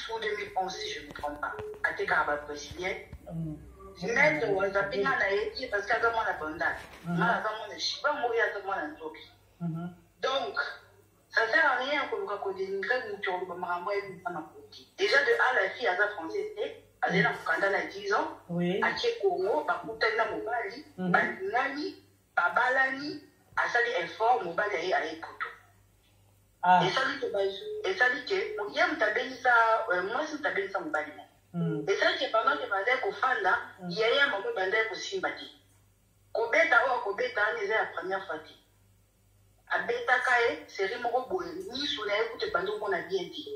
sous 2011, si je ne me trompe pas. À Tekaba brésilien. Maître Wazapina n'a été parce qu'à demande abondante. Donc, ça ne sert à rien que nous dénigrer déjà de A, la fille, elle est française, elle est à 10 ans, elle est Congo, elle est Mobali, Nani, Babalani, elle est effort, Mobali, elle est Poto. Et ça dit que, moi, si tu as ça, Mobali. Et ça, c'est pendant que je vais faire là, il y a un moment où je vais sympathie. Kobeta, c'est la première fois. A beta kae seri moko boye ni suna ekute bando mona bien dit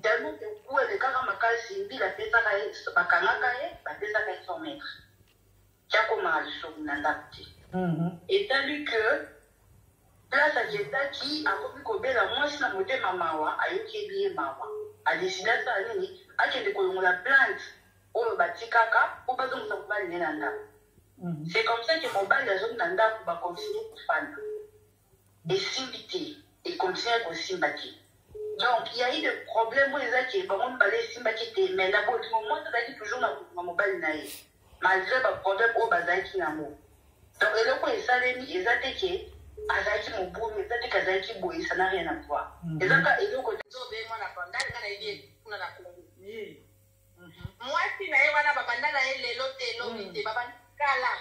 tellement que quoi de kaka makasi bi la pesa kae bakanga kae ba pesa kae 100 mètres chako mali so nandakti et tandis que place à Jeta qui a kopi kobela moi sina motema mawa ayoki bien mawa a décidé ça nini akende kolongola plante oyo batikaka po bazonga kubali nenda c'est comme ça que mon bal la zone nanda ba continuer kufana et sympathie et continuer à sympathie. Donc il y a eu des problèmes où les gens qui vont parler sympathie mais d'abord moi ça dit toujours ma mobile naïe malgré le problème au bazar qui n'a mot. Donc et là quoi ils savent ils ont été azaki mon bout mais peut-être qu'azaki boy ça n'a rien à voir. Et donc et donc zo be moi na pandal kana idée kuna na Congo. Moi si na wana babanda na lelo telo bite babanda kala.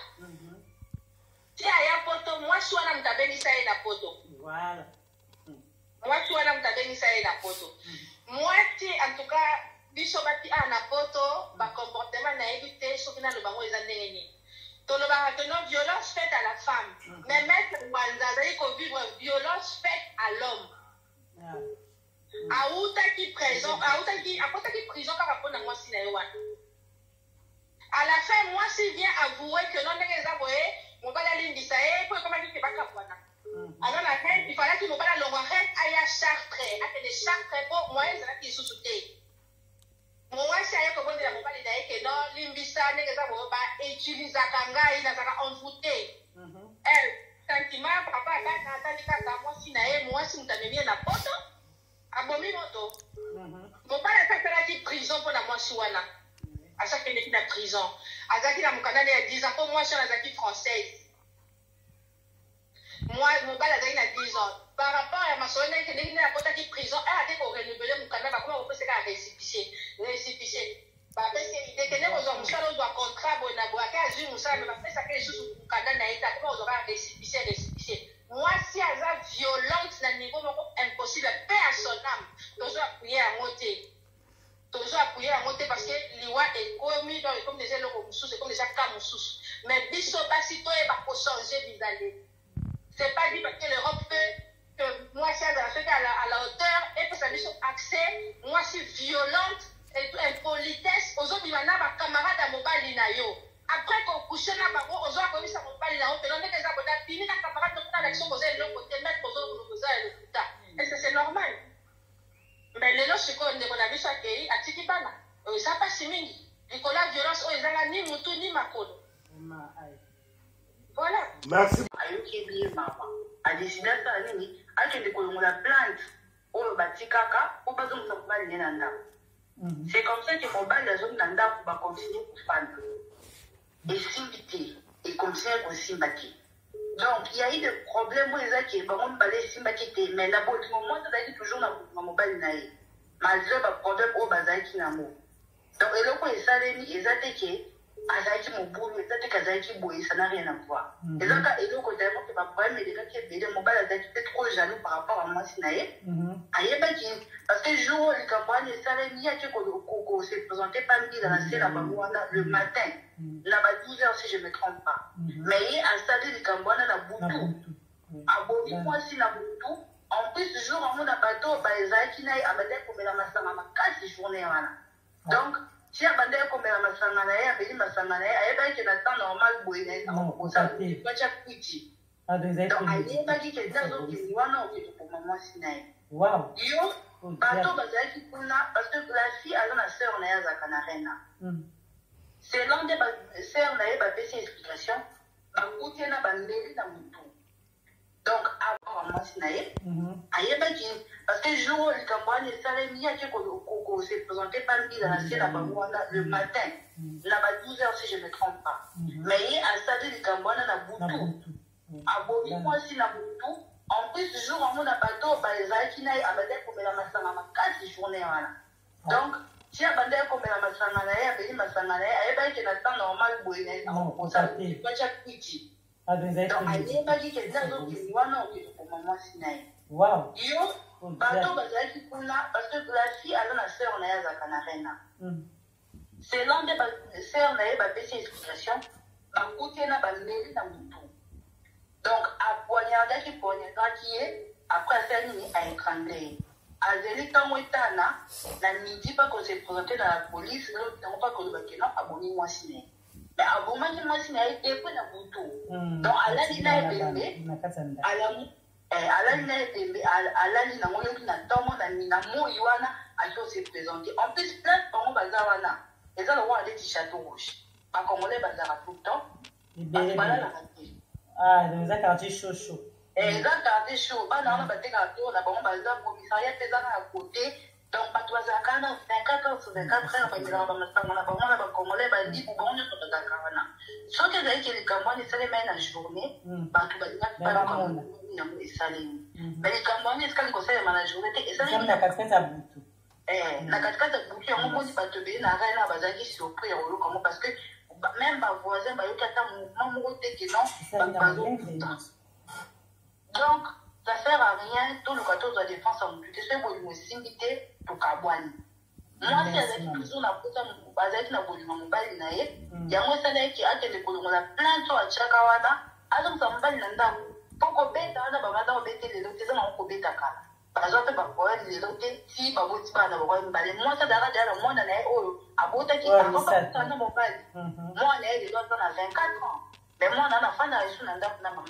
Si aya poto moi si wana mtabeni sa na poto. Voilà. Moi si wana mtabeni sa na poto. Moi si en tout cas biso bati na poto ba comportement na éviter sokina le bango eza ndenge. Toloba que non violence faite à la femme. Mais mettre Wanzazai ko vivre violence faite à l'homme. Aouta qui prison, aouta qui prison quand on a moi si na yowa. À la fin moi si vient avouer que non ndenge za boye mon bala limbisa pour comment dit que ba kapwana. Alors la fin il fallait que mon bala longo arrête aya chartre, ate de chartre pour moi ça qui sous-souté. Moi si aya ko bonde la mon bala d'ailleurs que non limbisa ndenge za boye ba utiliser kanga ina saka envoûté. Sentiment papa ba atandi kaka moi si na moi si mutamemie na poto abomi moto. Mon bala ça fait la prison pour la moi si wana. À chaque fois qu'il est en prison. Azaki na mukanda il y a 10 ans. Pour moi, je suis Azaki française. Moi, mon bal Azaki a 10 ans. Par rapport à ma soeur, qui est en prison, elle a dit qu'on renouvelait Mukanda. Comment on peut se faire récipicé? Parce que les ténèbres aux hommes, on doit contrat, on a boaké, azur, on mais après ça fait juste Mukanda na état. Comment on aura récipicé? Moi, si elle est violente, dans le niveau impossible, paix à son âme, toujours appuyer à monter. Toujours appuyer à monter parce que l'Iwa est commis dans comme déjà le Moussous, c'est comme déjà Kamoussous. Mais Bisso Bassito est pas pour changer Bizalé. C'est pas dit parce que l'Europe fait que moi, si elle a fait à la hauteur, et que ça lui accès, moi, je suis violente et impolitesse. Aux autres, il y a un camarade à Mobali Nayo. Après qu'on couche na bango, aux autres, commis ça Mobali Nayo, mais on est déjà bonne. Fini la camarade de toute l'action, vous avez le côté, mettre aux autres, vous avez le putain. Et c'est normal. Mais les lois, c'est qu'on a vu ça qui a tiki bana. Ça passe mingi. Nicolas violence, ils ont ni moutou ni makolo. Voilà. Merci. Ayoki bien maman. A décidé ça nini. A que de kolongo la plante. O batikaka. O bazon sa kubali nenda. C'est comme ça que mon bal la zone nanda va continuer pour fan. Et sympathie. Et continuer pour sympathie. Donc, il y a eu des problèmes où les gens qui vont parler sympathie, mais d'abord, moi, ça dit toujours dans mon mobile naïe. Malgré le problème au bazar qui n'a mot. Donc, et là, quand ils savent, ils ont dit que Azaki mon boulot, ils ont dit qu'Azaki boy, ça n'a rien à voir. Et là, quand ils ont dit que le problème, mais les gens qui ont dit mon mobile Azaki peut-être trop jaloux par rapport à moi, si naïe. Parce que le jour où les campagnes, ils savent, il y a que se présentait pas dans la scène le matin. Là-bas, 12 heures, si je ne me trompe pas. Mais il y a installé les campagnes dans Boutou. À Boutou, moi, si la Boutou, en plus, le jour où on a bateau, ils ont dit qu'ils avaient comme la massama, ma casse journée. Donc, si on a dit comme la massama, il y a massama, il y a un temps normal, il y a un temps petit. Donc, il y a dit que les gens qui sont là, pour maman, si wow. Yo, bateau, qui parce que la fille, elle a une sœur, elle a Canarena. C'est l'un des sœurs, elle a une explication. Donc, Donc, avant moi, c'est naïf. Parce que le jour où le campagne est salé, il y a qui s'est présenté par lui dans la scène le matin, là-bas 12h si je ne me trompe pas. Mais il y a salé le campagne à Boutou. À Bobi, moi, si na Boutou. En plus, le jour où on a bateau, les Aïkina, à Badek, comme la Massangana, 4 journées. Donc, si à Badek, comme la Massangana, à Béni Massangana, à Eba, qui est le temps normal, on s'appelle pas chaque petit. Donc, à Eba, qui est là, donc, il y a un an, pour maman, Sinaï. Wow. Yo, bateau, Bazaki, parce que la fille, elle a une sœur, on a à Canarena. C'est l'un des sœurs, on a une explication, on côté, on a une mairie dans le tout. Donc, à poignarder qui poignarder qui est, après ça, il a étranglé. À Zélie, quand on est là, la midi, pas qu'on s'est présenté dans la police, non pas qu'on le non, abonné moi signé. Mais abonné moi signé, il était dans le bouton. Donc, à la ligne, à la ligne, à la ligne, on a mis un mot, Yoana, à qui on s'est présenté. En plus, plein de gens, Bazawana, et ça, le roi a des châteaux rouges. Pas comme on est Bazara tout le temps. Voilà la raté. Ah, donc ça, quartier chaud, chaud. Et ça, quartier chaud. Bah, non, on a battu à tour, on a bon, bazar, commissariat, pesant à côté. Donc, pas toi, ça, 24 heures sur 24 heures, on a Congolais, bah, dit, pour bon, on est sur la caravane. Sauf que les Camerounais, ça les mène en journée, bah, tout va dire, pas le Cameroun, il est salé. Mais les Camerounais, c'est quand ils conseillent la journée, et ça, c'est la casquette à Boutou. La casquette à Boutou, on dit, bah, te bénir, la reine, bazar, surpris, comment, parce que, même ma voisin, bah, il y a un mouvement qui est non, donc, ça ne sert à rien, tout le 14 de la défense en plus, c'est pour nous inviter pour Kabouani. Moi, si elle a toujours la pose à Bazaki, la pose à Mobali, il y a un salaire qui a été le on a plein de choses à Chakawada, alors ça me va l'anda. Pour qu'on bête, on a pas mal de les autres, on a un bête à Kala. Par exemple, les autres, si Babouti va avoir une balle, moi, ça dara déjà le monde en est haut, à Bota qui a pas de mobile. Moi, on est les autres, on a 24 ans. Mais moi, on a un fan à Issu Nanda pour la maman.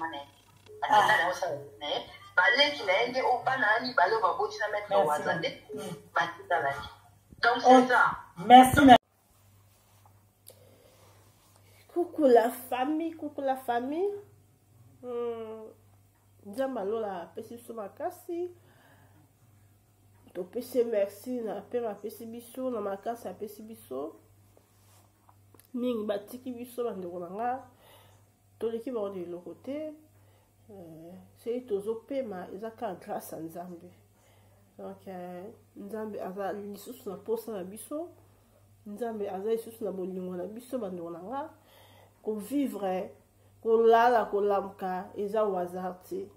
Donc c'est ça. Merci. Coucou la famille, coucou la famille. Nzamba la pesi soma kasi. To pesi merci na pe ma pesi biso na makasi a pesi biso. Mingi batiki biso bandeko nanga. Toleki ba de l'autre côté. C'est toujours paiement, ils ont grâce à Nzambe. Donc, Nzambe a lisusu na posa na biso, Nzambe a lisusu na bolingo na biso bandeko nanga, ko vivre, ko lala, ko lamka, eza wazarte.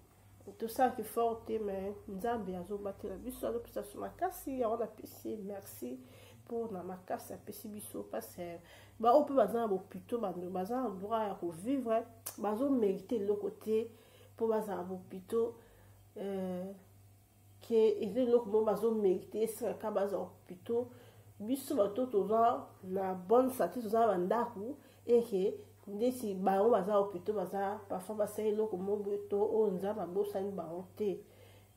Tout ça qui est fort, mais Nzambe a battu la biso, alors pour ça sur ma casse, il y a un apprécié, merci pour na makasi a pesi biso parce que ba on peut baza bo plutôt baza droit à vivre, bazo mériter le côté pour baza bo plutôt que et le comment bazo mériter c'est ka baza plutôt biso bato toza na bonne santé toza bandaku et que ndesi ba on baza plutôt baza parfois baza le comment boto on nzamba bosani ba honte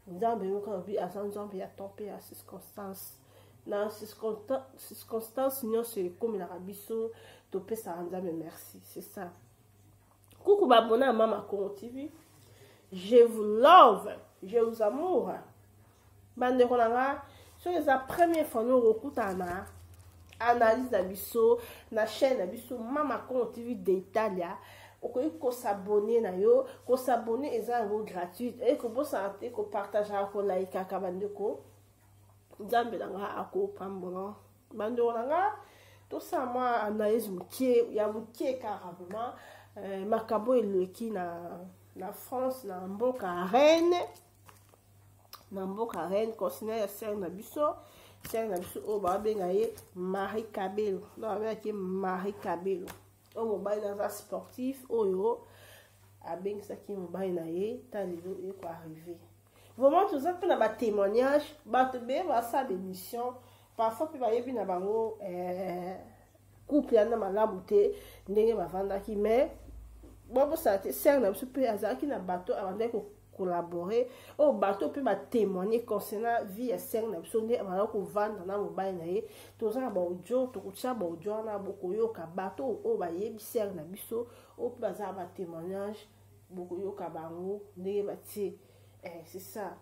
nzambe yo ka bi azanzambe ya tempé à circonstances na circonstances nyonso comme la rabiso to pesa nzambe merci c'est ça. Coucou babona Mama Congo TV, je vous love, je vous amour bande konanga so la première fois nous rekutana analyse na biso na chaîne na biso Mama Congo TV d'Italia. Okoki ko s'abonner na yo, ko s'abonner eza gratuit et ko bo santé ko partager ko like ka bandeko nzambe nanga ako pambola bando nanga to ça moi analyse mukie ya mukie carrément makabo eleki na France na mboka Rennes considéré ya sœur na biso o ba benga ye Marie Kabelo no avec Marie Kabelo o mobile dans sportif oyo abengisaki mobile na ye talelo e ko arriver. Vraiment tout ça na ba témoignage bato be ba sa d'émission parfois pe ba yebi na bango couple na malamu te ndenge bavandaki mais bon ça te sert na biso pe azalaki na bato abandaki ko collaborer o bato pe ba témoigner concernant vie ya sœur na biso nde abandaki ko vanda na mobile na ye toza ba audio to kutia ba audio na bokoyoka bato o ba yebi sœur na biso o pe baza ba témoignage beaucoup yoka bango ndenge batie c'est ça.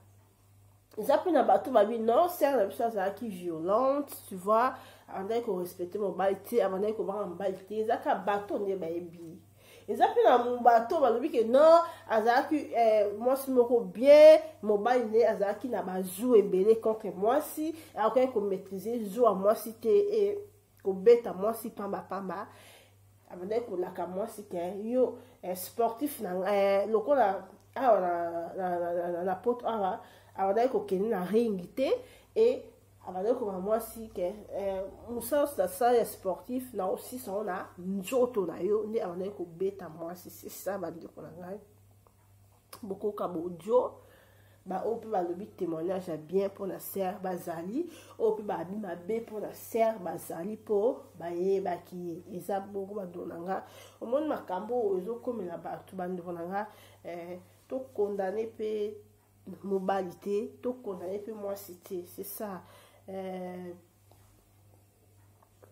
Ils apprennent à battre ma vie, non, c'est une chose qui est violente, tu vois, avant qu'on respecte mon baïté, avant qu'on va en baïté, ils apprennent à battre mon baby. Ils apprennent à mon bateau, parce que non, moi si je me bien, mon baïté, qui n'a pas joué belé contre moi si, alors qu'on maîtrise, joue à moi si t'es, qu'on bête à moi si pamba, avant qu'on l'a qu'à moi si t'es, yo, sportif, le coup là, la pote, avant qu'on na ringité et avant qu'on moi si que musa ça sportif na aussi ça on a njoto na yo ni avant qu'on beta moi si c'est ça ba ndiko na ngai beaucoup ka bodio ba o pe ba lobi témoignage bien pour la sœur bazali o pe ba bi ma be pour la sœur bazali pour ba ye ba ki eza beaucoup ba donanga au monde makambo ezo komela ba tu ba ndiko na nga to condamner pe mobilité, tout condamné puis moi cité, c'est ça.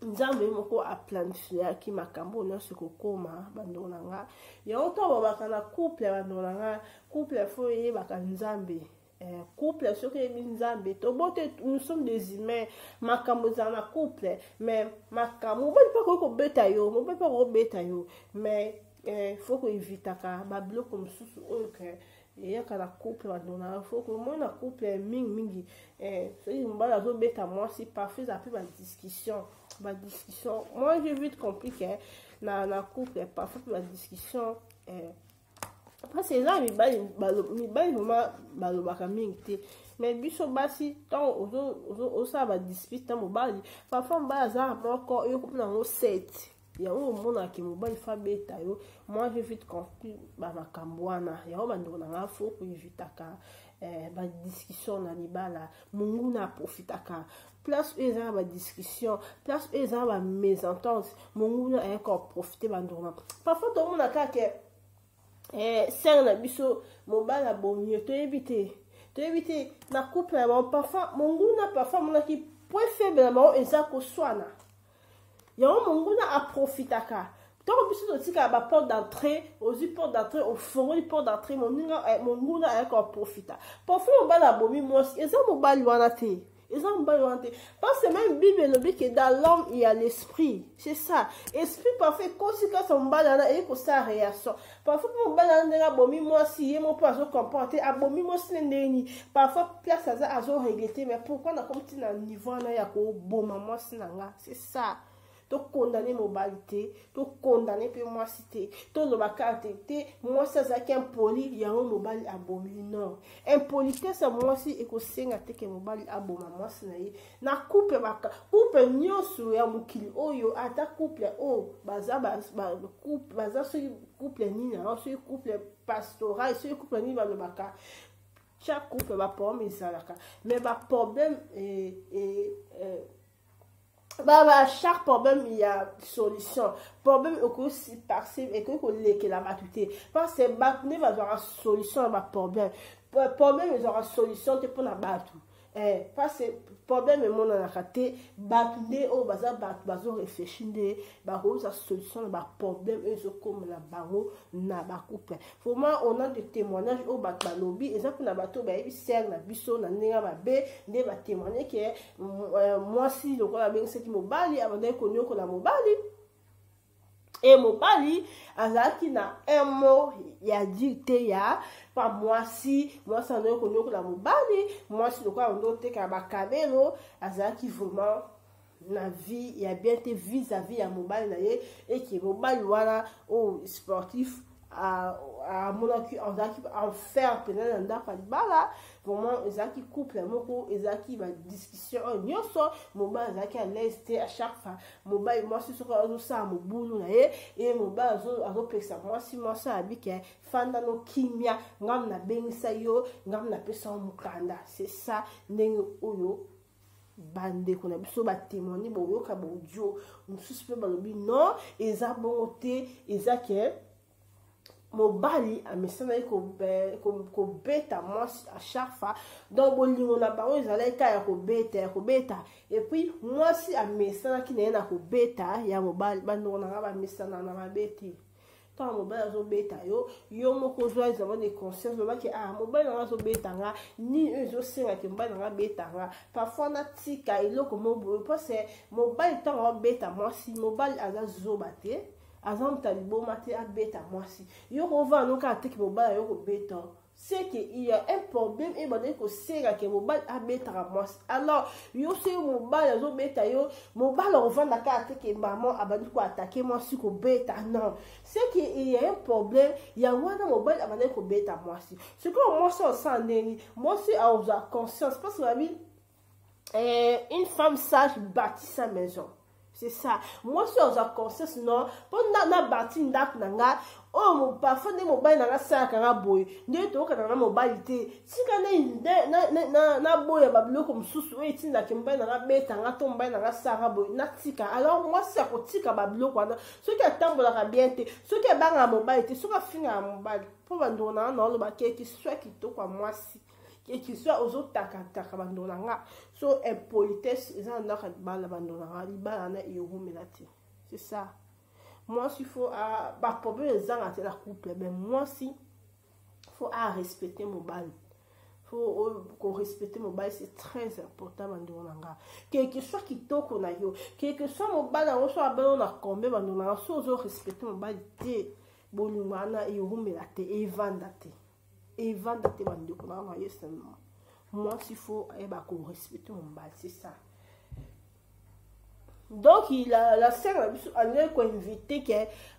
Nous avons à planifier qui m'a camboné ce que coma bandonanga. Il y a autant bakana couple bandonanga, couple foyer bakanzambe. Couple ce que nzambe to bote nous sommes des humains makambo na couple mais makambo pas ko beta yo, mo pas ko beta yo mais faut ko évitaka ba bloc comme sous que il y a un couple il faut que moi un couple mingi c'est une balle à bête à moi si parfait ça peut ma discussion moi j'ai vite compris que na couple parfois ma discussion après c'est là mi balle vraiment balobaka mingi mais biso basi tant au ça va dispute tant mobali parfois baza encore yo couple na 7 il y a un monde qui mobile fa beta yo moi j'ai vite compris ba makambwana ya ba ndona nga faut ko evitaka ba discussion na libala mungu na profitaka place eza ba discussion place eza ba mésentente mungu na encore profiter ba ndona parfois tout le monde a que c'est na biso mobile bonyo to éviter na couple parfois mungu na parfois mon qui point faible na eza ko swana il y a un monde à profiter car tant que tu aussi qu'à la porte d'entrée aux portes d'entrée au fond du porte d'entrée mon monde à encore profiter parfois on va la bomber moi et ça mon bal wanate ils ont balanté parce que même Bible le dit que dans l'homme il y a l'esprit c'est ça esprit parfois quand son balana et que ça réaction parfois mon balana la bomber moi si mon pas se comporter à bomber moi si ndeni parfois place ça a regretter mais pourquoi na comme tu na niveau na ya ko boma moi si nanga c'est ça to condamner moralité, to condamner pe moi cité, to le bakatete, moi ça qui impoli, il y a un mobile abomi non. Impolitesse moi si et ko senga te ke mobile aboma moi sinayi. Na couple nyosu ya mukili oyo ata couple o baza couple baza so couple nini na so couple pastoral, so couple nini ba le baka. Chaque couple va pas mais ça mais ba problème chaque problème il y a solution problème aussi passé et que la matute parce que battre va avoir solution à problème il y aura solution pour la battre parce que problème mon na raté battre au bazo réfléchir ba sa solution ba problème et comme la baro na ba couple pour moi on a des témoignages au balobi exemple na bato ba ebi ser na biso na nenga ba be nde ba témoigner que moi si le quoi ben c'est qui mobali avant de connaître ko la mobali et mobali azaki na un mot ya dicté ya pas moi si moi ça ne connaît que la mobali moi si le quoi on doit te ka ba kabelo azaki vraiment na vie il y a bien été vis-à-vis à mobile et qui mobile voilà au sportif à mon en faire pendant dans pas bala vraiment ezaki couple moko ezaki ba discussion nyoso mobile ezaki à l'est à chaque fois mobile moi si soko azo sa mobulu na et mobile azo pesa moi si moi ça abike fanda no kimia ngam na bengisa yo ngam na pesa mukanda c'est ça ndenge oyo bande qu'on a biso ba témoigner bo yoka bo dio mususu pe balobi non eza bongote eza ke mobali a mesana ko beta moi à chaque fois donc bolingo na ba ezala ka ya ko beta et puis moi si a mesana ki na ko beta ya mobali bando na ba mesana na ba beti tant mobile azobeta yo yo moko ozwa ezama de conscience lobaki mobile nanga azobetanga ni ezosengaki mobile nanga betanga parfois natika eloko moboye parce mobile ntango abeta mwasi mobile aza zoba te aza moto aliboma te abeta mwasi yo kova noka ateki mobile yo kobeta c'est qu'il y a un problème et maintenant que c'est que mobile a bêta à moi alors yo c'est mobile zo bêta yo mobile on vend la carte que maman a bandu ko attaquer moi si ko bêta non c'est qu'il y a un problème il y a moi dans mobile a bandu ko bêta moi si ce que moi ça sans neni moi c'est à avoir conscience parce que la vie une femme sage bâtit sa maison. C'est ça. Moi, si on a conscience, non, pendant na bâti ndak nanga, oh, parfois, des mobiles nanga ça kanga boy. N'est to kana mobilité. Si kana na boy bablo comme sous et tinda kemba nanga beta nanga tomba nanga ça boy. Na tika. Alors moi, si ako tika bablo kwana, ce qui attend la bien te, ce qui banga mobilité, ce qui finir à mobile. Pour bandona non le baké qui soit qui to kwa moi si. Et qui soit aux autres takataka bandonanga so impolitesse ils en ont bala bandonanga libala na yohumelati c'est ça moi s'il faut à problème les gens la couple mais moi si faut à respecter mon bal faut qu'on respecte mon bal c'est très important bandonanga quelque soit qui toko na yo quelque soit mon bal on soit bal on a combien bandonanga so aux respecter mon bal té bolumana yohumelati et vandate et vendre tes bandes de seulement. Moi, s'il faut, qu'on respecte mon bal, c'est ça. Donc, il a la sœur a invité que,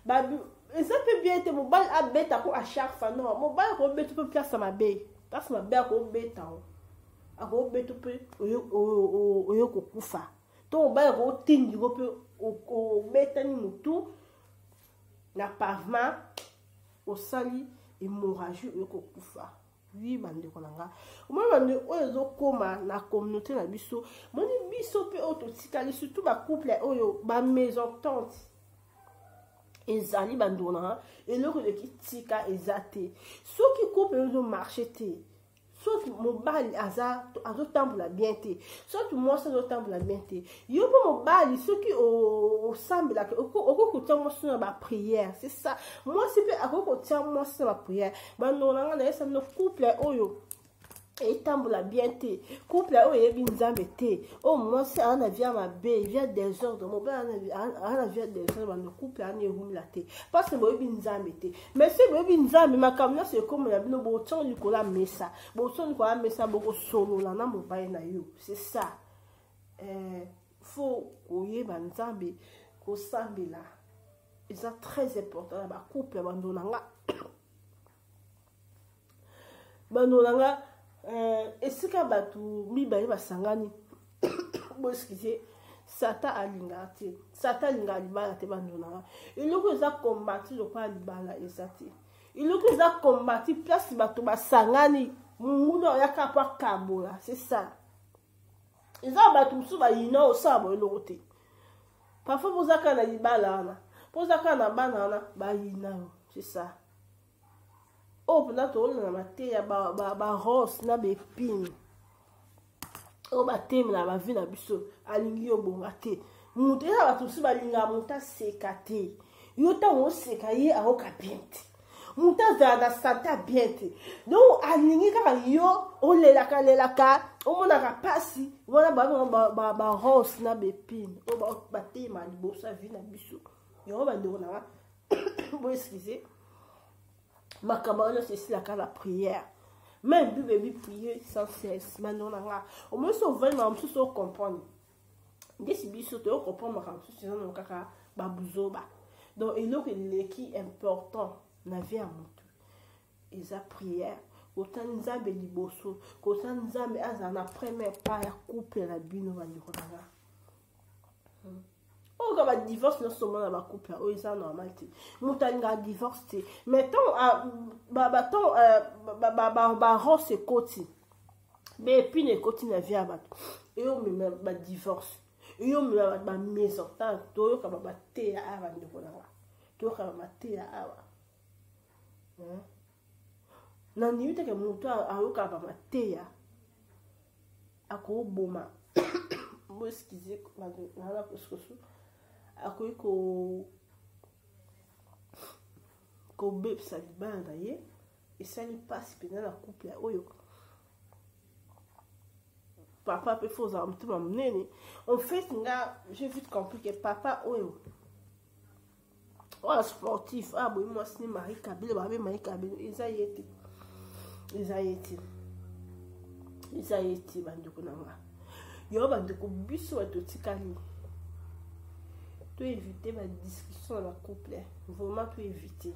ça peut bien être mon bal à bête à chaque fois. Non, mon bal à bête peut place à ma baie. Parce que ma baie à bête à bête peut au yokufa. Donc, mon bal à ting, au bête à tout, la pavement, au sali. Hémorragie yokufa oui bande konanga moi bande oyo koma na communauté na biso moni biso pe ototikali surtout ba couple oyo ba maison tante ezali bandona eloko de kitika ezate soki couple oyo marché te soit mobile azo tambola bien te soit moi ça azo tambola bien te yo po mobile soki o sambela oko kotia moi sur ba prière c'est ça moi c'est pe oko kotia moi sur ba prière bandona na esa no couple oyo et tambola bien te couple oyo yebi nzambe te oh moi c'est un vient ma bé il vient des ordres mon père un vient des ordres le couple an yehumila te parce que yebi nzambe te mais si yebi nzambe makamna c'est comme la bino bo ton likola mesa boko solo la na mobile na yo c'est ça faut koyeba nzambe ko sambela c'est très important ba couple bandonanga esika batu mibale basangani boskize sata alinga te sata alinga libala te bandonanga iloko eza kombati lokwa libala ezate iloko eza kombati place batu basangani mungu oyaka pa kabola c'est ça eza batu musu bayina osabo eloko te parfois bozaka na libala ana bozaka na bana ana bayina c'est ça. Oh, peut-être on a maté ya ba rose na bepine. Oh, ba tem na ba vie na biso alingi yo bongate. Mutu ya ba tusi ba linga muta sekate. Yo ta wo sekaye a o kapente. Muta za na santa biente. Donc alingi ka yo o lela ka o mona ka pasi wala ba rose na bepine. Oh, ba tem ma libosa vie na biso. Yo ba ndona. Bon excusez. Ma camarade c'est la prière même bibi prier sans cesse maintenant là au moins ça vraiment tout ça comprendre des biso to comprendre ma tout ça non kaka babuzoba donc il est qui important na vie à mutu eza prière autant nzambe liboso autant nzambe azana première pas ya couple la bino ba ndikona oh quand on divorce non seulement dans ma couple oh ça normal tu mutanга divorce mais tant rose côté mais puis ne côté na vie abat et on me ba divorce et on me ba maison tant to ka ba te ava ndikona to ka ba te ava na niute ke mutu ayoka ba te ya ako boma mo excusez na la parce que akoki kobebisa libala na ye esali mpasi mpenza na couple ya oyo papa peut faire un petit peu monene. En fait, j'ai vite compris que papa, sportif, oui, moi, c'est Marie Kabila, Marie Kabila, ils a été, bandeko nanga. Yo bandeko biso wa totikali. Tu éviter la discussion dans la couple, vraiment tu éviter.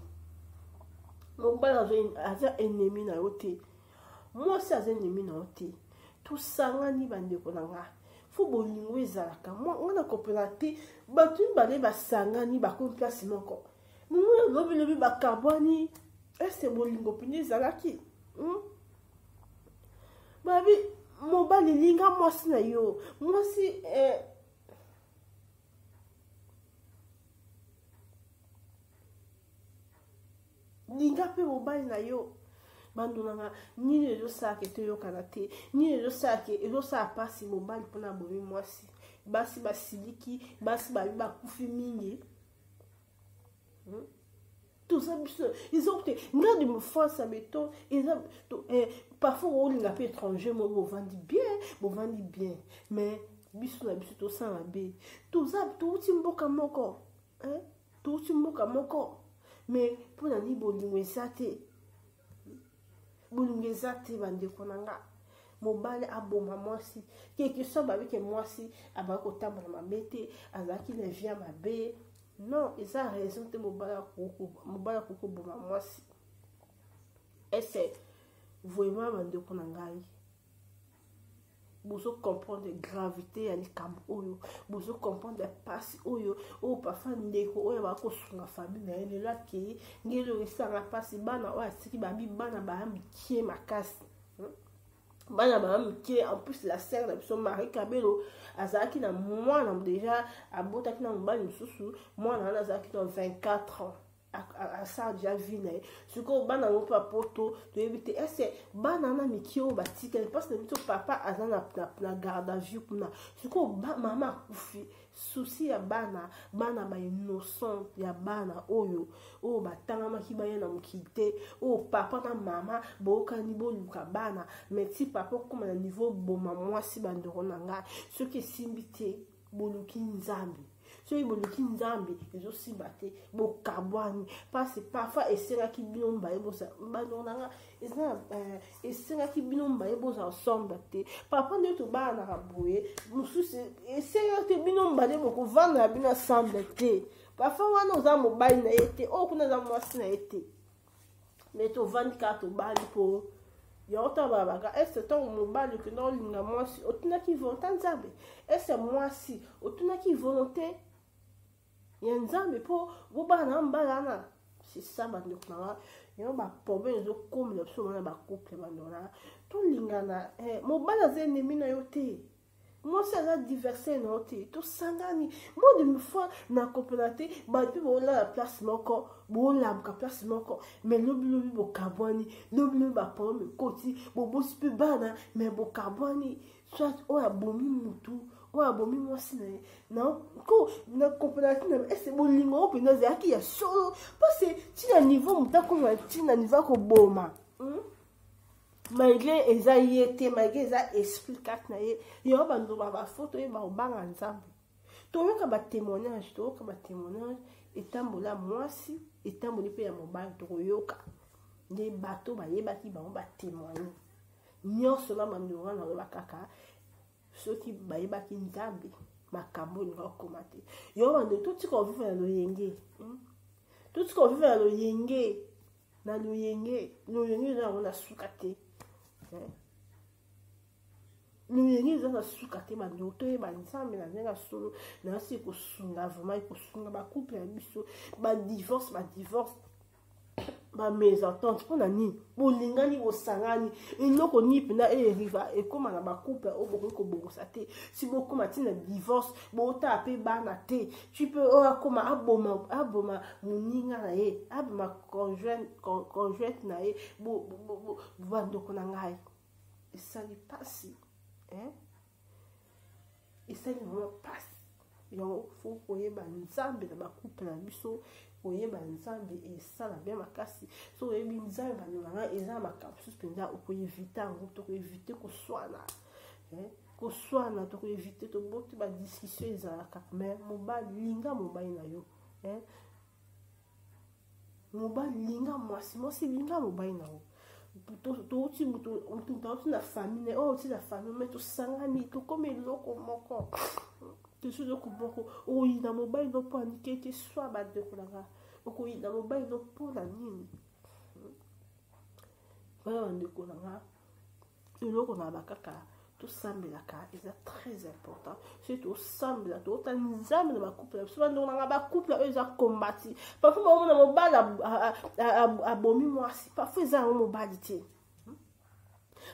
Mon bala a ennemi na yote. Moi aussi a ennemi na yote. Tout ça ni bandeko nanga faut bolingo ezalaka moi on a complété batu bale basanga ni ba ko place moko moi lobi ba carboni est bolingo pini ezalaki babi mobali linga mwasi na yo mwasi linga pe mobali na yo bandunanga nini ezosaka toyokana te nini ezosala pasi mobali mpona bomi mwasi basi basiliki basi babi bakufi mingi tout ça biso ils ont te nga de me force à meto parfois olinga pe étranger mo bovandi bien mais biso na biso tosala be tout ça touti mboka moko mais mpona ni bolingo eza te bolingo te bandeko nanga mobali aboma mwasi quelque chose avec mwasi abaki kotambola mabe te azalaki na vie mabe non eza raison te mobali akoko boma mwasi ese vraiment bandeko na ngai bozo comprendre gravité ya likambo oyo bozo comprendre pasi oyo parfois ndeko oyo bakosunga famille na ye lelo akei ngelo esanga pasi bana oyo asiki babi bana bayambikie makasi bana bayambikie en plus la sœur na biso Marie Kabelo azalaki na mwana déjà abotaki na mobali mosusu mwana wana azalaki na 24 ans asa déjà vie na ye sikoyo bana ngo mpe poto toyebi te ese bana na miki oyo batikali mpasi na biso papa aza na garde à vue kuna sikoyo mama akufi susi ya bana bainnocent ya bana oyo batangamaki baya na mokili te oyo papa na mama bookani boluka bana mais ti papa okoma na niveau boma mwasi bandeko na ngai soki esimbi te boluki nzambe soki boluki nzambe ezosimba te bokabwani parce parfois esengaki bino mbaye boza bandeko na ngai esengaki bino mbaye boza ensemble te papa nde tobanaka boye mosusu esengaki te bino mbaye bokovanda na bino ensemble te parfois wana oza mobali na ye te oyo kuna oza mwasi na ye te mais tovandi kaka tobali mpo yango to babaka ese ntango mobali okenda olinga mwasi otunaki volonté nzambe ese mwasi otunaki volonté ya nzambe mpo bobana mbalana c'est ça bandeko nanga yango baproblème ezokomela biso wana bacouple bandona tolingana mobali aza ennemi na yo te mwasi aza diverse na yo te tosangani mo de me fois na kopela te bato mpe boolala place moko boolamuka place moko mais lobilobi bokabwani lobilobi baproblème ekoti bobosi mpe bana mais bokabwani soit oyo abomi mutu oyo abomi mwasi na ye na kopelati na ese bolingo oyo mpenza ezalaki ya solo parce ntina niveau motu akoma ntina niveau akoboma malgré eza ye te malgré eza esprit kati na ye yango bandoba bafo toyeba kobanga nzambe toyoka batémoignage etambola mwasi etamboli mpe ya mobali tokoyoka nde bato bayebaki bango batémoigne nyonso na bandeko wana oyoba kaka soki bayebaki nzambe makambo elinga okoma te yo bando totika ovivre na loyenge na loyenge eza yango na suka te loyenge eza na suka te bandeko toyeba nzambe na ndenge solo nasi ekosunga vraiment ekosunga bacouple ya biso badivorce bamésentente mpona nini bolingani bosangani eloko nini mpena eriva ekóma na bacouple oyo bokoki kobongosa te si bokóma ntina divorce bootala mpe bana te ti mpe oyo akóma aboma moninga na ye aboma conjointe na ye bandeko na ngai esali pasi esali vraiment pasi Yo faut koyeba nzambe na ba couple na biso koyeba nzambe esala bien makasi so oyebi nzambe banolanga eza makambo susu mpenza okoyevite yango tokoyevite koswana koswana tokoyevite toboti badiscussion ezalaka mais mobali linga mobali na yo mobali linga mwasi linga mobali na yo touti mutu na famille oti na famille mais tosangani tokomi eloko moko eloko moko oyina mobali no mpo anike ete swa bandeko nanga okoyina mobali no mpo na nini bana bandeko nanga eloko na bakaka tosambelaka eza très important c'est tosambela totala nzambe na bakouple biso bandeko nanga bakouple oyo eza kombati parfois baomona mobali abomi mwasi parfois eza yango mobali te.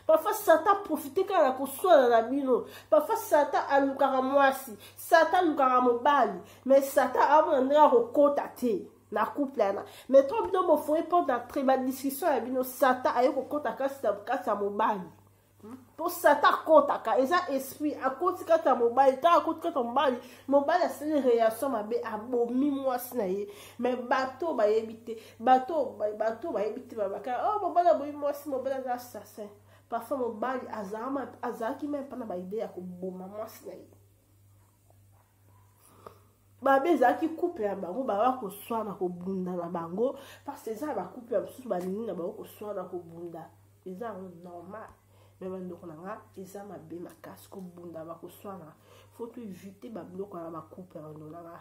Parfois Satan profite kaka na koswana na bino. Parfois Satan alukaka mwasi, Satan alukaka mobali, mais Satan amona ndenge kokota te na couple ana. Mais trop bino bofoye mpo d'entrer ba discussion ya bino Satan aye kokota kasi ya mobali. Po Satan akotaka eza esprit akoti kati ya mobali, ta akoti kati ya mobali asali réaction mabe abomi mwasi na ye. Mais bato bayebi te, bato bayebi te babaka, oh mobali abomi mwasi, mobali aza assassin. Parfois mobali azalaki même pas na ba idée ya koboma mwasi na ye. Babe ezalaki couple ya bango baba koswana kobunda na bango parce que eza ba couple ya mosusu balingi na bango koswana kobunda eza normal. Mais bandeko nanga eza mabe makasi kobunda bakoswana faut to éviter babiloko na ba couple ya bandeko nanga.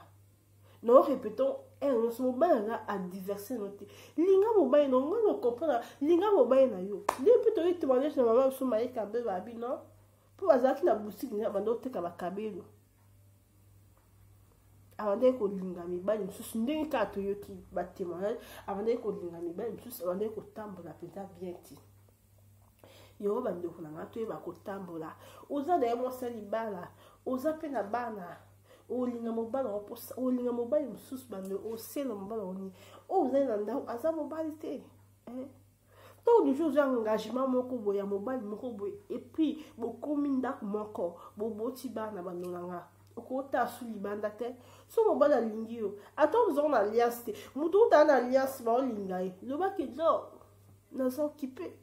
Nous répétons, ce mobile là a diversé notre. Linga mobile non, on comprend. Linga mobile na yo. Depuis que tu témoignes sur maman sur maïe kabé babi non. Pour azaki na boutique na bando te ka bakabelo. Avant ko linga mi bali msusu ndenge ka to yo ki ba témoignage avant ko linga mi bali msusu avant ko tambola penta bien ti. Yo bando ko na to ba ko tambola. Oza da mo sali bala. Oza pe na bana. Olinga mobali oposa olinga mobali mususu bande osela mobali oni ozela ndao aza mobali te donc du jour engagement moko boya mobali moko boy et puis bokomi ndako moko boboti bana banolanga okota suli banda te so mobali alingi yo ata besoin alliance te mutu ta na alliance ba olinga ye lobaki do nazo occupé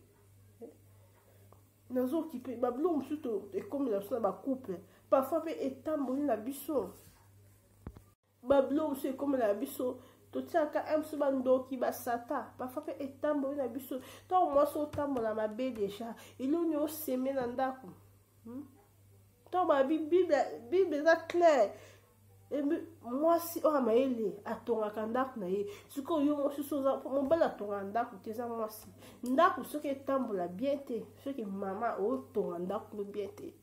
bablo mususu et comme la so ba couple parfois pe etamboli na biso bablo c'est comme la biso to tiaka amso bandoki ba sata parfois pe etamboli na biso to moi so tambola mabe déjà iloni o seme na ndako to ba bible za clair et moi si o amaele atongaka ndako na ye siko yo mo so za mobala atonga ndako te za moi si ndako soki etambola bien te soki mama o tonga ndako bien te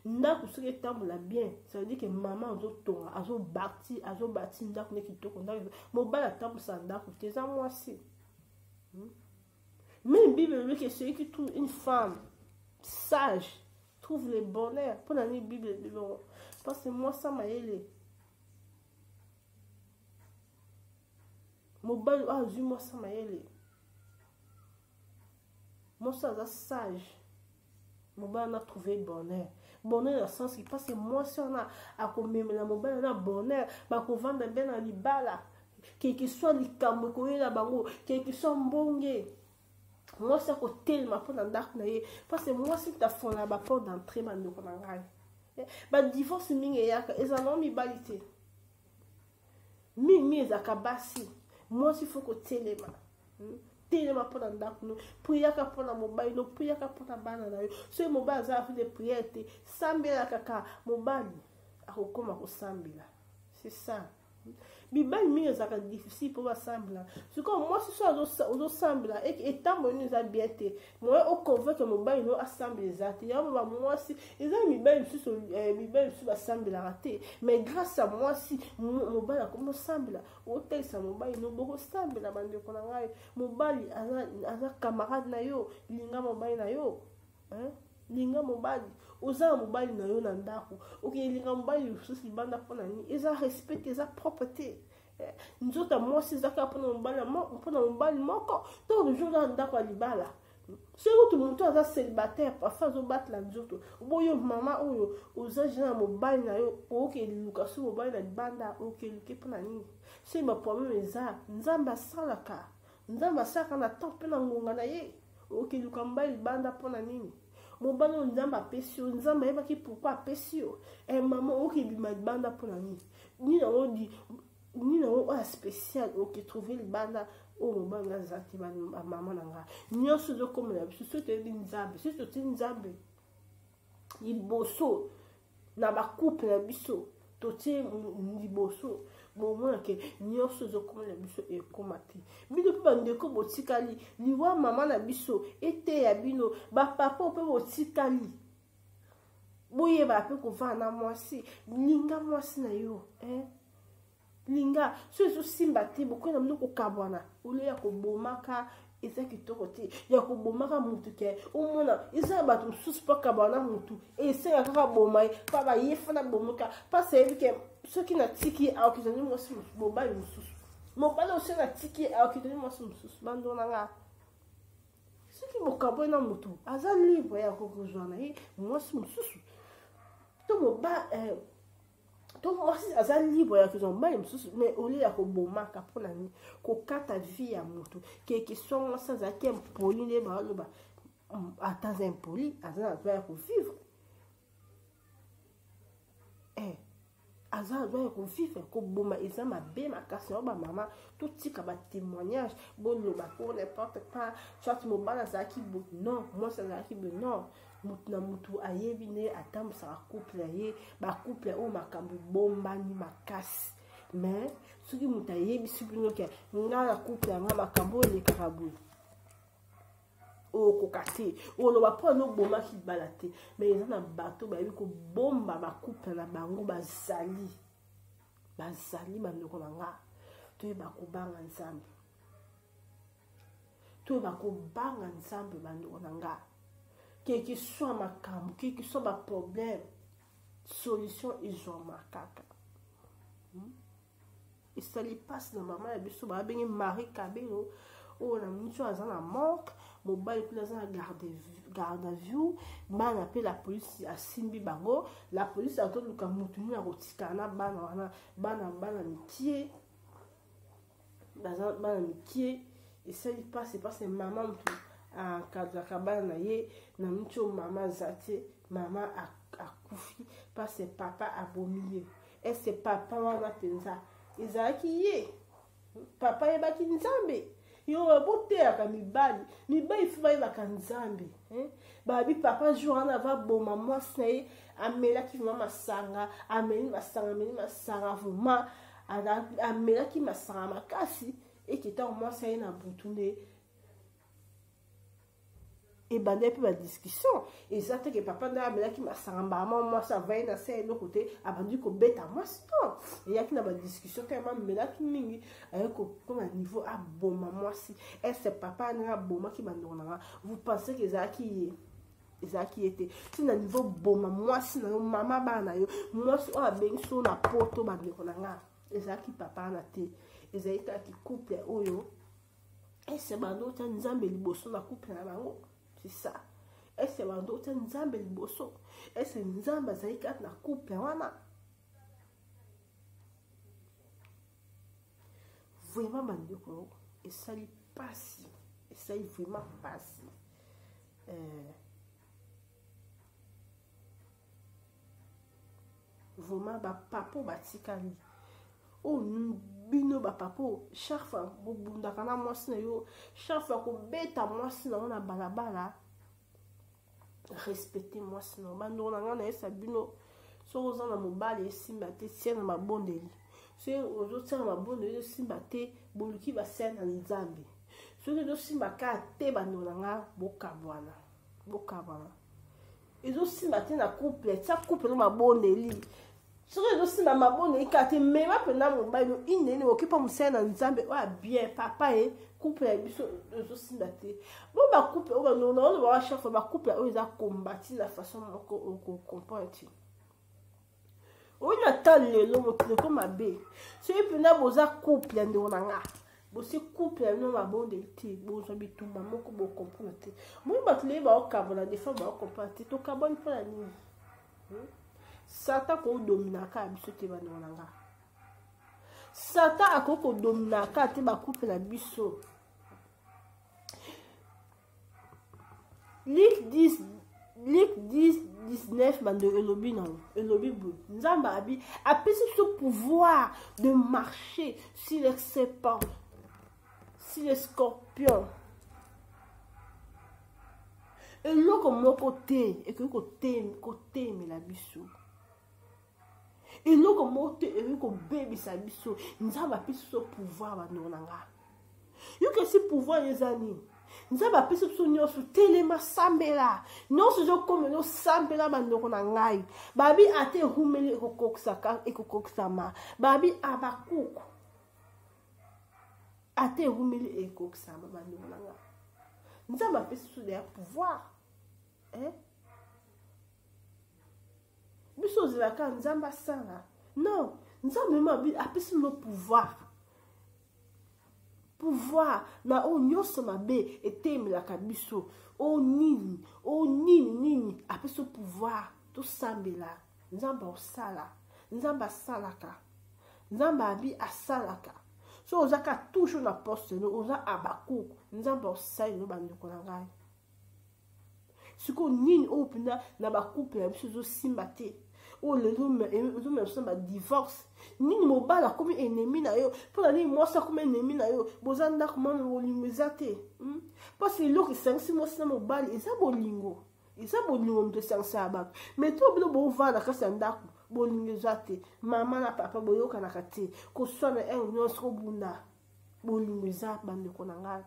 ndako soki etambola bien ça veut dire que maman azotonga azobati ndako ne kitoko ndako mobala atambolisa ndako te za moi si même Bible dit que celui qui trouve une femme sage trouve le bonheur pour la Bible parce que moi ça m'a aidé mobile moi ça m'a aidé moi ça sage mobile a trouvé bonheur dans le sens qui parce que moi si on a à même la mobile na bonheur ba ko vendre ben na libala quel que soit likambo ko yela bango quel que soit mbonge moi ça ko tellement pour dans dark na ye parce que moi si ta fond là ba porte d'entrée ba ndoko na ngai ba divorce mingi yaka ezalo mibalité mi ezaka basi moi si faut ko telema pour dans dark no priaka pour na mobile no priaka pour na bana na yo so mobile za fait de prière te sambela kaka mobile akokoma ko sambela c'est ça bibali mingi ezaka difficile pour basambela c'est comme moi si so ozosambela etambo ni za bien te moi o convaincre mobile no assemble za te ya ba moi si eza mibali su basambela raté mais grâce à moi si mobile akomo sambela o telisa mobile no boko sambela bande ko na ngai mobile aza camarade na yo linga mobile na yo linga mobile oza mobile na yo na ndako okilinga mobile susi banda pona ni eza respect eza propreté nzota moi si zaka pona mobile moko donc le jour là ndako libala soki moto aza célibataire parfois azobatela nzoto boyo mama oyo oza jeune ya mobali na yo okeluka so mobali na libanda okeluke mpona nini soki baproblème eza nzambe asalaka na temps mpe na ngonga na ye okeluka mobali libanda mpona nini mobali oyo nzambe apesi yo nzambe ayebaki pourkui apesi yo mama okebima libanda mpona nini nini yango oyo spécial oketrouve libanda oyo mobali nga aza te bamama na nga nyonso ezokomela biso soki toyebi nzambe soki totie nzambe liboso na bacouple na biso totie liboso bomonake nyonso ezokomela biso ekoma te bino mpe bandeko botikali liwa mama na biso eteya bino bapapa mpe botikali boyeba mpe kovanda na mwasi linga mwasi na yo linga so ezosimba te bokoki na bino kokabwana ole ya kobomaka eza kitoko te ya kobomaka mutu ke omona eza ya bato mosusu mpo akabwana mutu esenga kaka boma ye mpa bayefana bomoka mpasi ayebi ke soki natiki ye aokitani mwasi mobali mosusu mobali osi natiki ye aokitani mwasi mosusu bando na nga soki bokabwe na mutu aza libre ya kokozwa na ye mwasi mosusu to mwasi aza libre ya kozwa mobali mosusu mais ole ya kobomaka mpona nini kokata vie ya motu keke so mwasi azalaki impoli nde baloba ata aza impoli aza na droit ya kovivre aza na droit ya kovivre koboma eza mabe makasi na bamama totika batémoignage boloba pour n'importe pas soit mobali azalaki bo non mwasi azalaki bo non mutu na mutu ayebi nde atambusaka couple ye bacouple oyo makambo ebombani makasi mais soki mutu ayebisi bino ke nga na couple yanga makambo oyo elekaka boye okoka te oloba mpo anobomaki bala te mais eza na bato bayebi kobomba bacouple na bango bazali bandeko na nga toyeba kobanga nzambe bandeko na nga quel que soit makambo quel que soit problème solution ezwama kaka esali mpasi na mama ya biso babenge Marie Kabelo oyo na miso aza na manque mobali kuna aza na garde à vue bana mpe la polisi asimbi bango la polisi atoluka motu nini akotikala na bana wana bana mikie bana mikie esali mpasi mama motu akazaka bana na ye na miso mama aza te mama akufi mpasi papa abomi ye ese papa wana mpenza ezalaki ye papa yebaki nzambe yo boteyaka mibali ifu bayebaka nzambe babi papa jour wana avaboma mwasi na ye amelaki vraimen masanga ameli masanga vraimen amelaki masanga makasi eketango mwasi aye na butu nde ebandeli mpe badiscussion eza te ke papa nde amelaki masanga mbama mwasi avaye na se eloko te abandi kobeta mwasi non eyaki na badiscussion te yama amelaki mingi aye kokoma niveau aboma mwasi ese papa ndenge abomaki bandeko na nga vous pensez ke ezalaki ye te ti na niveau boma mwasi na yo mama bana na yo mwasi oyo abengi so na poto bandeko na nga ezalaki papa wana te ezalaki kaka couple oyo ese bando otya nzambe liboso na couple na bango c'est ça ese bando otya nzambe liboso ese nzambe azali kaka na couple wana vraiment bandeko esali pasi esali vraiment pasi vraiment bapapa batikali oyo bino bapapa chaque fois bobundaka na mwasi na yo chaque fois kobeta mwasi na yo na balabala respecte mwasi na yo bandeko na nga nayesa bino soki oza na mobali esimba te tia na mabondeli soki ozotia na mabondeli esimba te boluki basia na nzambe soki ezosimba kaka te bandeko na nga bokabwana ezosimba te na couple tia couple na mabondeli soki ezosimba mabondeli kaka te mema mpena mobali ineni okipa mosia na nzambe oyo bien papa ye couple ya biso ezosimba te bo bacouple oyo bandeko na oloba wa chaque fois bacouple oyo eza kombati na façon moko okokomprendre ti oyo na ta lelo mokili eko mabe soki mpena boza couple ya ndeko na nga bosi couple ya no mabonde te bozo bitumba moko bo comprendre te moi batule ba okabona des fois ba comprendre te to kabone pa nini Satan ko domina ka biso te bana nga Satan akoko domina ka te ba couple na biso Luc 10:19 bande elobi non elobi bu nzamba abi apesi ce pouvoir de marcher sur les serpents sur les scorpions eloko moko te ekoki kotemela biso eloko moko te ekoki kobebisa biso nzambe apesi biso pouvoir bandeko na nga yoki esi pouvoir eza nini nzambe apesi biso nyonso telema sambela nyonso ezokomela osambela bandeko na ngai babi ate ehumeli ekokokisama babi abakuku ate ehumeli ekokokisama bandeko na ngai nzambe apesi biso deya pouvoir biso ozelaka nzambe asala non nzambe mabi apesi no pouvoir na o nyonso mabe etemelaka biso o nini apesi pouvoir tosambela nzambe osala nzambe asalaka nzambe abi asalaka so ozaka toujours na poste no oza abakuku nzambe osali no bandeko na ngai siko nini oyo mpena na bakuple ya biso ezosimba te oyo lelo ozomema ba divorce nini mobali akomi ennemi na yo mpona nini mwasi akomi ennemi na yo boza ndako mama bolingo eza te mpasi eloko esangisi mwasi na mobali eza bolingo moto esangisa ya bato mai to bino bovanda kasi ya ndako bolingo eza te mama na papa boyokanaka te koswana nyonso kobunda bolingo eza bandeko na ngai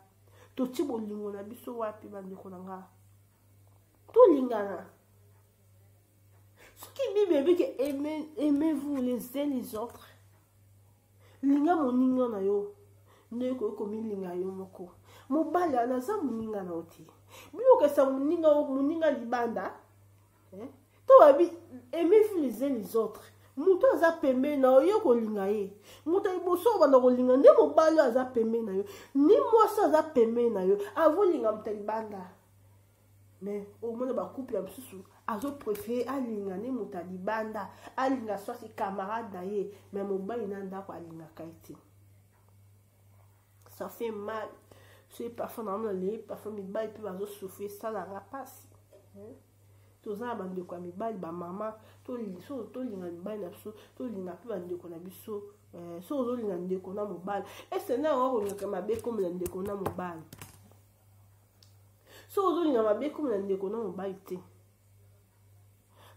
totie bolingo na biso wapi bandeko na ngai tolingana soki bible ebiki aimez-vous les uns les autres linga moninga na yo nde komilinga yo moko mobali anaza moninga na yo te biyokesa moninga libanda to babi aimez-vous les uns les autres moto aza pembeni na yo kolinga ye moto liboso obanda kolinga nde mobali aza pembeni na yo ni mwasi aza pembeni na yo avolinga moto libanda mais omona bakuple ya mosusu azoprefere alinga ne moto libanda alinga swasi camarade na ye mais mobali na ndako alingaka ye te ça fait mal soki parfois na mona parfois mibali mpe bazosouffrir esalanga mpasi toza na bandeko ya mibali bamama so tolinga mibali na biso tolinga mpe bandeko na biso so ozolinga ndeko na mobali ese na yango kolingaka mabe komela ndeko na mobali so ozolinga mabe ekomela ndeko na mobali te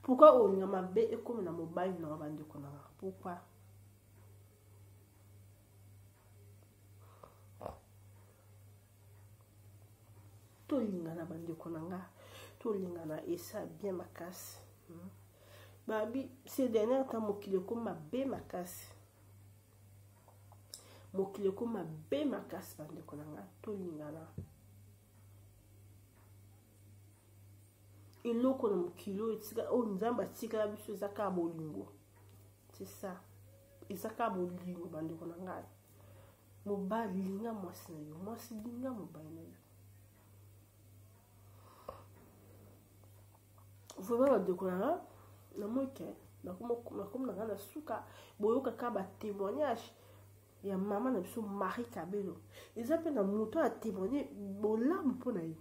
pourquoi olinga mabe ekomela mobali na bandeko na pourquoi tolingana bandeko na nga tolingana esa bien makasi babi ces derniers temps mokili ekoma be makasi bandeko na nga tolingana eloko na mokili oyo nzambe atikala biso eza kaka bolingo c'est ça eza kaka bolingo bandeko na ngai mobali linga mwasi na yo mwasi linga mobali na yo vraiment bandeko na nga na moke nakomi na nga na suka boyokaka batémoignage ya mama na biso Marie Kabelo eza mpe na moto atémoigne bolamu mpo na ye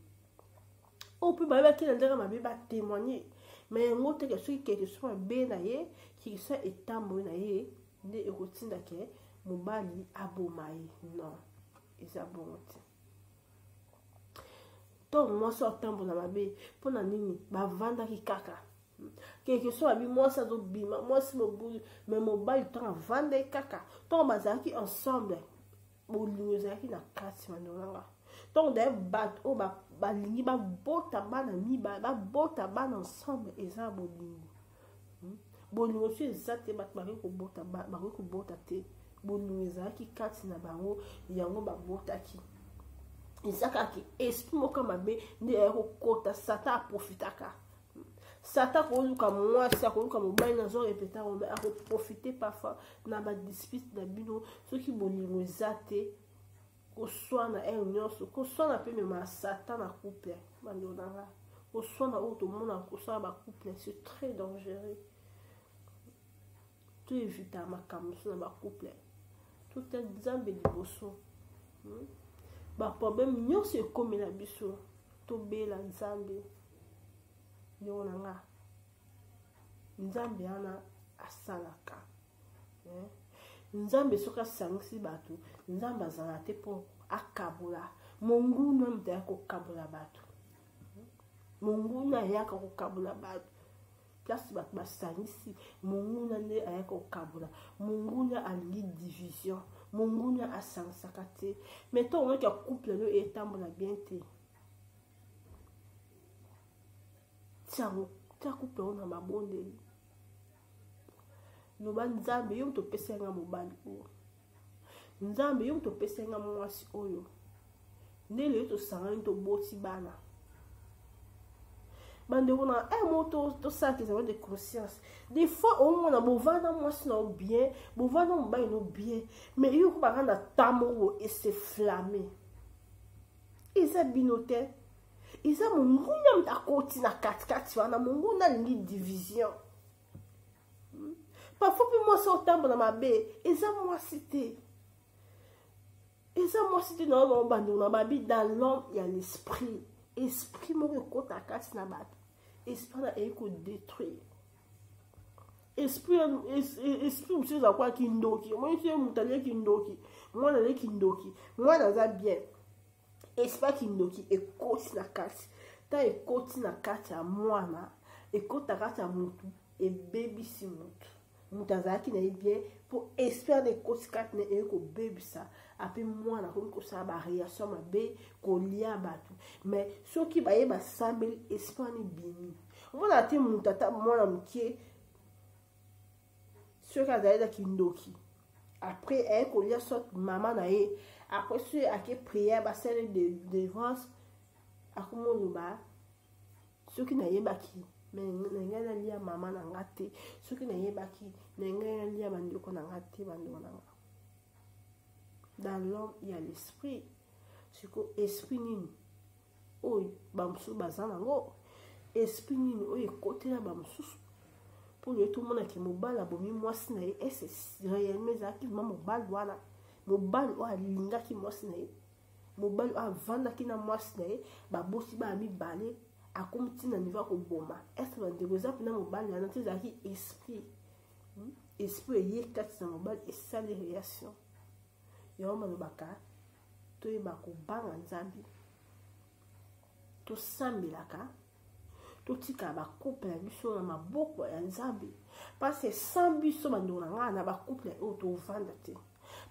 oyo mpe bayebaki na ndenge mabe batémoigne mais yango teke soki keke so mabe na ye kikisa etamboye na ye nde ekotinda ke mobali aboma ye non eza bongo te to mwasi atambola mabe mpona nini bavandaki kaka keke so abi mwasi azobima mwasi mobulu mais mobali ntango avandaki kaka ntango bazalaki ensemble bolingo ezalaki na kati bandolanga ntango daye bato oyo balingi babota bana mibale babota bana ensemble eza bolingo bolingo so eza te bato bakoki kobota te bolingo ezalaki kati na bango yango babotaki eza kaka esprit moko mabe nde yaya kokota satan aprofitaka satan akoluka mwasi akoluka mobali nazo repeta akoprofite parfois na badispute na bino soki bolingo eza te koswana elle nyonso koswana pe mema satan na couple bando nanga koswana auto mona koswana ba couple c'est très dangereux tout éviter makambo na ba couple tout est nzambe liboso ba problème nyonso ekomi na biso to bela nzambe yo nanga nzambe ana asalaka nzambe soki asangisi bato nzambe azala te mpo akabola monguna moto ayaka kokabola bato monguna ayaka kokabola bato place bato basangisi monguna nde ayaka kokabola monguna alingi division monguna asangisaka te mais to omoki ya couple no etambola bien te tia couple oyo na mabondeli loba nzambe yo topesa nga mobali oyo nzambe yo topesa nga mwasi oyo nde lelo tosangani toboti bana bandeko na moto tosala examen de conscience des fois omona bovanda mwasi na bien bovanda mobali no bien mais yo kobanga na tamo oyo eseflamme eza bino te eza monguna moto akoti na katikati wana monguna alingi division parfois mpe mwasi otambola mabe eza mwasi te na oyo bandeko na babi dans l'homme ya l'esprit esprit moko ekota kati na bato esprit na eyi kodétruire esprit mosusu eza kwa kindoki omonisi ye moto alie kindoki mwana alie kindoki mwana aza bien esprit kindoki ekoti na kati ta ekoti na kati ya mwana ekota kati ya motu ebebisi motu moto azalaki na ye bien mpo esprit na ekoti kati na eye kobebisa ape mwana akomi kosala bareaction mabe kolia bato mais soki baye basambeli esprit wana ebimi omona te moto ata mwana mokie soki azalaki kindoki après aye kolia soit mama na ye après soki ake priere basale de délivrance akomi oloba soki nayebaki mais ngai nalia mama na nga te soki nayebaki na ngai nalia bandeko na nga te bandeko na nga dans l'homme il y a l'esprit siko esprit nini oyo bamosusu baza nango esprit nini oyo ekotela bamosusu mpo loye tomonaki mobali abomi mwasi na ye ese réellement ezalaki ma mobali wana mobali oyo alingaki mwasi na ye mobali oyo avandaki na mwasi na ye babosi baya mibale akomi ntina niveau ya koboma ese bandeko eza mpena mobali wana te ezalaki esprit eye kati na mobali esali réaction yango balobaka toyeba kobanga nzambe tosambelaka totika bacouple ya biso na maboko ya nzambe parce sans biso bandeko na ngai na bacouple oyo tovanda te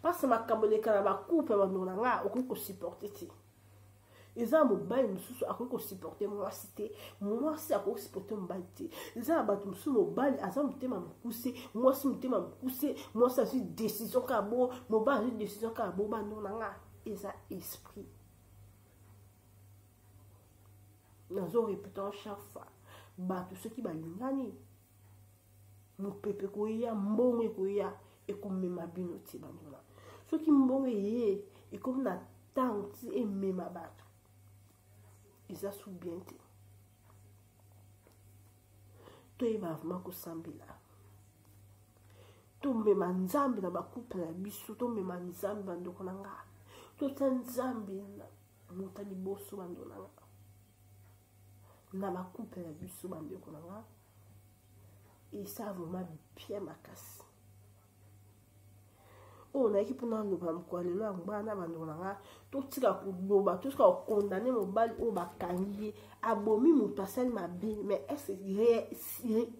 parce makambo eleka na bacouple ya bandeko na ngai okoki kosupporte te eza mobali mosusu akoki kosupporte mwasi te mwasi akoki kosupporte mobali te eza na bato mosusu mobali aza motema mokuse mwasi motema mokuse mwasi azwi décision kaka bo mobali azwi décision kaka bo bandeko na nga eza esprit nazo répétant chaque fois bato soki balingani mopepe koya mbongo ekoya ekomema bino te bandeko na soki mbongo eye ekomi na ntango ti emema bato eza su bien te toyeba vraimen kosambela tomema nzambe na bacouple na biso tomema nzambe bandeko na nga tota nzambe na moto liboso bandeko na nga na bacouple na biso bandeko na nga eza vraimen bien makasi oyo nayaki mpona loba mokolo lelo yango bana bandeko na nga totika koloba totika kokondane mobali oyo bakangi ye abomi moto asali mabe mais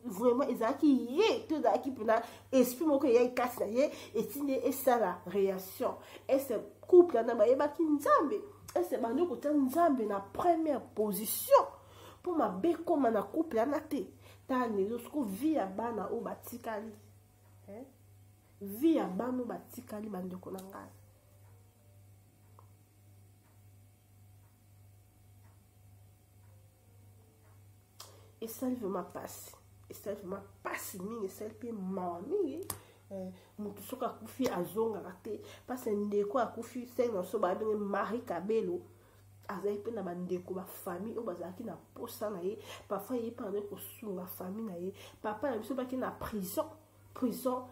vraiment ezalaki ye to ezalaki mpona esprit moko eyaki kasi na ye etindi esala réaction ese couple wana bayebaki nzambe ese bandi kotia nzambe na première position mpo mabe ekoma na couple wana te tala lelo soko vi ya bana oyo batikali vi ya bano batikali bandeko na ngai esali vraiment pasi mingi esali mpe mawa mingi motu soka kufi azonga kate parce ndeko akufi senga so ba bengi Marie Kabelo azali pe na bandeko ba famille o bazalaki na posa na ye parfois ye pa ko sunga famille na ye papa na biso baki na prison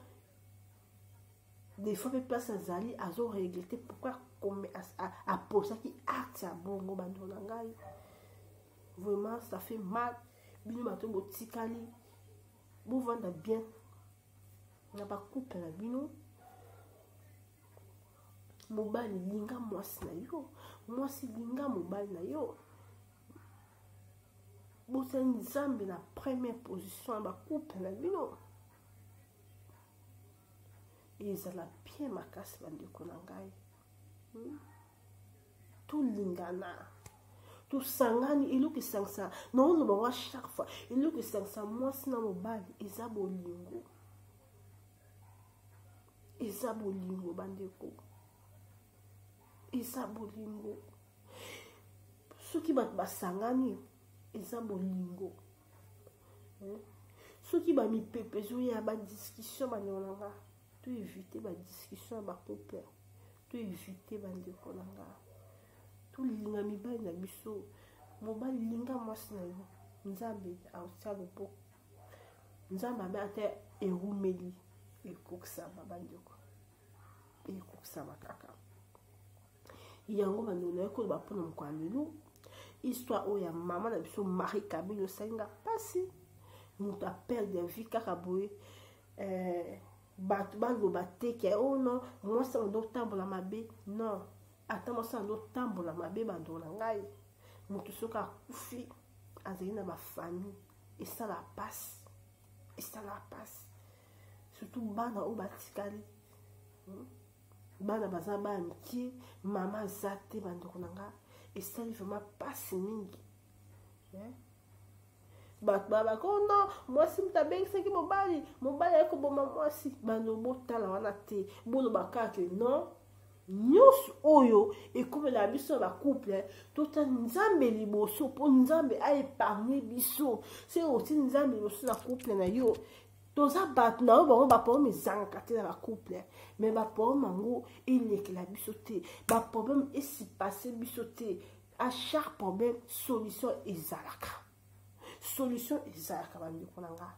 des fois pe place azali azo regretter pourquoi comme a posaki acte ya bongo bando na ngai vraiment ça fait mal bino bato botikali bo vanda bien na ba couple na bino mobali linga mwasi na yo mwasi linga mobali na yo bosa nzambe na première position ba couple na bino ezala bien makasi bandeko na ngai tolingana tosangani eloko esangisa na oloba wa chaque fois eloko esangisa mwasi na mobali eza bolingo bandeko eza bolingo soki bato basangani eza bolingo soki bamipepezo ya badiscussion banonanga to éviter badiscussion ya bacouple to éviter bandeko nanga tolinga mibali na biso mobali linga mwasi na yo nzambe aotia loboko nzambe abe ate erumeli ekokisama bandeko ekokisama kaka yango bandeko koloba mpona mokolo ya lelo histoire oyo ya mama na biso Marie Kabelo osalinga mpasi moto aperde vie kaka boye bato baloba teke oh non mwasi ando otambola mabe non ata mwasi ando otambola mabe bando na ngai moto soki akufi azali na bafamille esala pasi surtout bana oyo batikali bana baza bana mike mama aza te bandeko na nga esali vraiment pasi mingi bato babaka oh non mwasi moto abengisaki mobali ayekoboma mwasi bando botala wana te boloba kaka non nyonso oyo ekomela biso na couple tota nzambe liboso mpo nzambe aépargne biso se oti nzambe liboso na couple na yo toza bato na yo bango baproblème ezangaka te na bacouple mais baproblème yango elekela biso te baproblème esipase biso te à chaque problème solution ezalaka bandeko na nga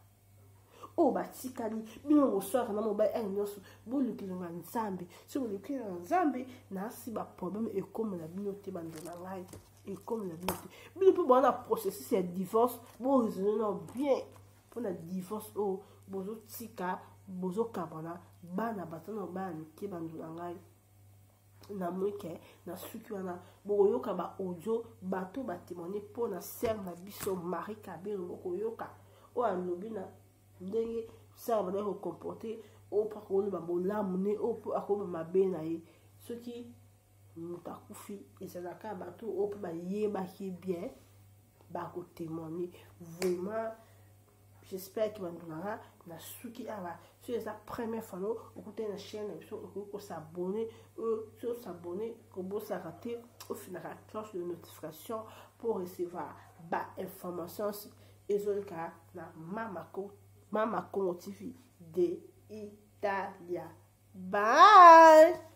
oyo batikali bino boswaka na mobali ayo nyonso bolukilinga nzambe so bolukilinga nzambe nasi baproblème ekomela bino te bando na ngai ekomela bino te bino mpe bona processus ya divorce boraisonne na bien mpona divorce oyo bozotika bozokabwana bana bato na bana mike bando na ngai na mweke na suki wana bokoyoka baaudio bato batémoigné mpona sere na biso Marie Kabelo bokoyoka oyo alobi na ndenge sere bana kokomporte oyo mpo akoloba bolamu ne oyo mpo akoloba mabe na ye soki moto akufi ezalaka bato oyo mpo bayebaki bien bakotémoigné vraiment j'espère que bandunanga na suki awa so eza première fois no okutana na chaîne na biso okoki kosabone so s'abonner kobosaka te ofinaka cloche de notification pour recevoir ba information ezoleka na Mama Congo TV de Italia. Bye.